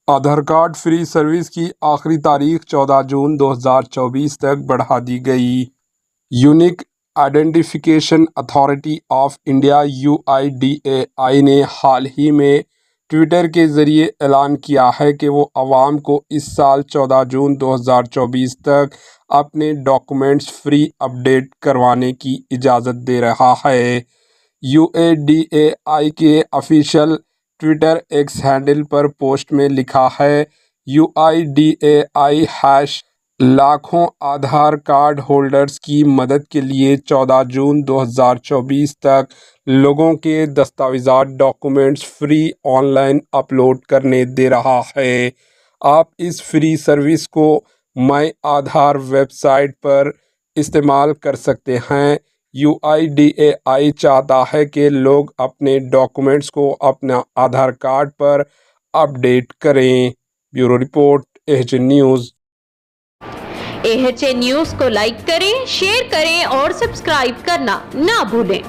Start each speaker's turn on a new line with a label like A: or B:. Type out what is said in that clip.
A: Aadhaar card free service کی آخری تاریخ 14 جون 2024 تک بڑھا دی گئی۔ Unique identification authority of India UIDAI نے حال ہی میں ٹویٹر کے ذریعے اعلان کیا ہے کہ وہ عوام کو اس سال 14 جون 2024 تک اپنے ڈاکومنٹس فری اپڈیٹ کروانے کی اجازت دے رہا ہے۔ UIDAI کے آفیشیل ٹویٹر ایکس ہینڈل پر پوسٹ میں لکھا ہے، UIDAI لاکھوں آدھار کارڈ ہولڈرز کی مدد کے لیے 14 جون 2024 تک لوگوں کے دستاویزات documents free on line upload کرنے دے رہا ہے۔ آپ اس فری سروس کو مائی آدھار ویب سائٹ پر استعمال کر سکتے ہیں۔ UIDAI چاہتا ہے کہ لوگ اپنے ڈاکومنٹس کو اپنا آدھار کارڈ پر اپڈیٹ کریں۔ Bureau report AHN news.
B: AHN news کو لائک کریں، شیئر کریں اور سبسکرائب کرنا نہ بھولیں۔